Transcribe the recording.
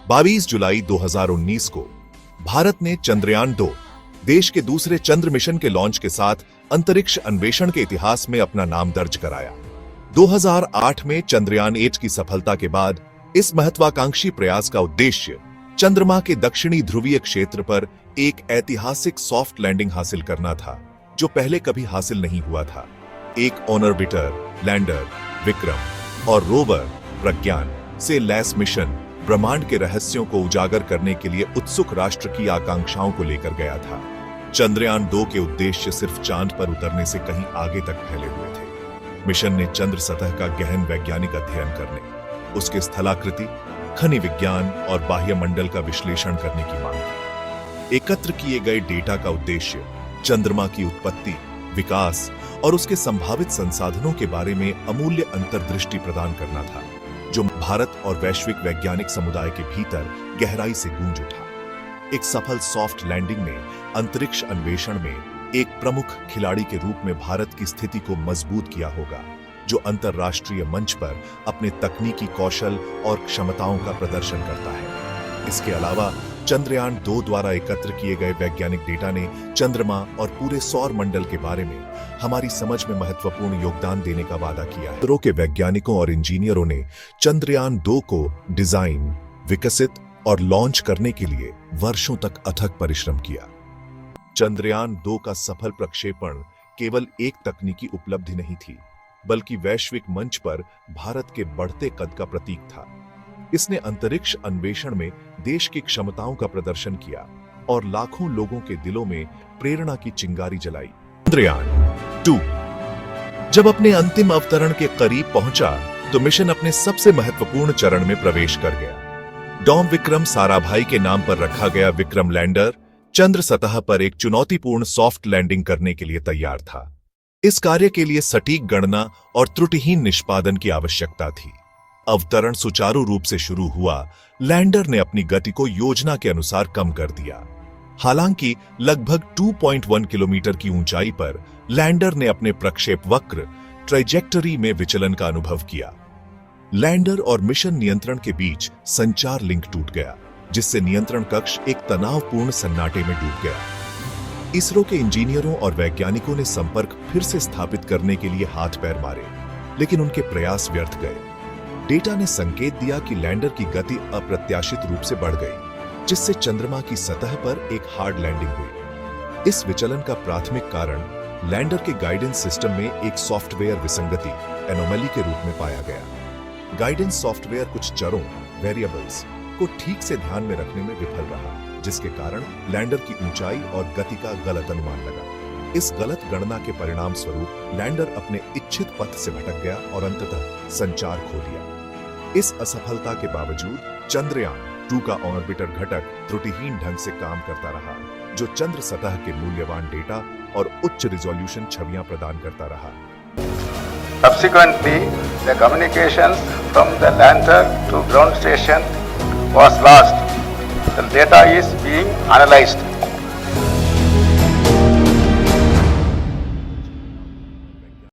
22 जुलाई 2019 को भारत ने चंद्रयान-2 देश के दूसरे चंद्र मिशन के लॉन्च के साथ अंतरिक्ष अन्वेषण के इतिहास में अपना नाम दर्ज कराया। 2008 में चंद्रयान-8 की सफलता के बाद इस महत्वाकांक्षी प्रयास का उद्देश्य चंद्रमा के दक्षिणी ध्रुवीय क्षेत्र पर एक ऐतिहासिक सॉफ्ट लैंडिंग हासिल करना था, जो पहले कभी हासिल नहीं हुआ था। एक ऑर्बिटर, लैंडर, विक्रम और रोवर प्रज्ञान से लैस मिशन ब्रह्मांड के रहस्यों को उजागर करने के लिए उत्सुक राष्ट्र की आकांक्षाओं को लेकर गया था। चंद्रयान-2 के उद्देश्य सिर्फ चांद पर उतरने से कहीं आगे तक फैले हुए थे। मिशन ने चंद्र सतह का गहन वैज्ञानिक अध्ययन करने, उसके स्थलाकृति, खनिज विज्ञान और बाह्यमंडल का विश्लेषण करने की मांग की। एकत्र किए गए डेटा का उद्देश्य चंद्रमा की उत्पत्ति, विकास और उसके संभावित संसाधनों के बारे में अमूल्य अंतर्दृष्टि प्रदान करना था, जो भारत और वैश्विक वैज्ञानिक समुदाय के भीतर गहराई से गूंज उठा। एक सफल सॉफ्ट लैंडिंग ने अंतरिक्ष अन्वेषण में एक प्रमुख खिलाड़ी के रूप में भारत की स्थिति को मजबूत किया होगा, जो अंतर्राष्ट्रीय मंच पर अपने तकनीकी कौशल और क्षमताओं का प्रदर्शन करता है। इसके अलावा चंद्रयान-2 द्वारा एकत्र किए गए वैज्ञानिक डेटा ने चंद्रमा और पूरे सौर मंडल के बारे में हमारी समझ में महत्वपूर्ण योगदान देने का वादा किया है। इसरो के वैज्ञानिकों और इंजीनियरों ने चंद्रयान-2 को डिजाइन, विकसित और लॉन्च करने के लिए वर्षों तक अथक परिश्रम किया। चंद्रयान-2 का सफल प्रक्षेपण केवल एक तकनीकी उपलब्धि नहीं थी, बल्कि वैश्विक मंच पर भारत के बढ़ते कद का प्रतीक था। इसने अंतरिक्ष अन्वेषण में देश की क्षमताओं का प्रदर्शन किया और लाखों लोगों के दिलों में प्रेरणा की चिंगारी जलाई। चंद्रयान-2 जब अपने अंतिम अवतरण के करीब पहुंचा, तो मिशन अपने सबसे महत्वपूर्ण चरण में प्रवेश कर गया। डॉम विक्रम साराभाई के नाम पर रखा गया विक्रम लैंडर चंद्र सतह पर एक चुनौतीपूर्ण सॉफ्ट लैंडिंग करने के लिए तैयार था। इस कार्य के लिए सटीक गणना और त्रुटिहीन निष्पादन की आवश्यकता थी। अवतरण सुचारू रूप से शुरू हुआ। लैंडर ने अपनी गति को योजना के अनुसार कम कर दिया। हालांकि लगभग 2.1 किलोमीटर की ऊंचाई पर लैंडर ने अपने प्रक्षेप वक्र ट्रैजेक्टरी में विचलन का अनुभव किया। लैंडर और मिशन नियंत्रण के बीच संचार लिंक टूट गया, जिससे नियंत्रण कक्ष एक तनावपूर्ण सन्नाटे में डूब गया। इसरो के इंजीनियरों और वैज्ञानिकों ने संपर्क फिर से स्थापित करने के लिए हाथ पैर मारे, लेकिन उनके प्रयास व्यर्थ गए। डेटा ने संकेत दिया कि लैंडर की गति अप्रत्याशित रूप से बढ़ गई, जिससे चंद्रमा की सतह पर एक हार्ड लैंडिंग हुई। इस विचलन का प्राथमिक कारण लैंडर के गाइडेंस सिस्टम में एक सॉफ्टवेयर विसंगति एनोमली के रूप में पाया गया। गाइडेंस सॉफ्टवेयर कुछ चरों वेरिएबल्स को ठीक से ध्यान में रखने में विफल रहा, जिसके कारण लैंडर की ऊंचाई और गति का गलत अनुमान लगा। इस गलत गणना के परिणाम स्वरूप लैंडर अपने इच्छित पथ से भटक गया और अंततः संचार खो दिया। इस असफलता के बावजूद चंद्रयान-2 का ऑर्बिटर घटक त्रुटिहीन ढंग से काम करता रहा, जो चंद्र सतह के मूल्यवान डेटा और उच्च रिजोल्यूशन छवियां प्रदान करता रहा। Subsequently, the communications from the lander to ground station was lost. The data is being analyzed.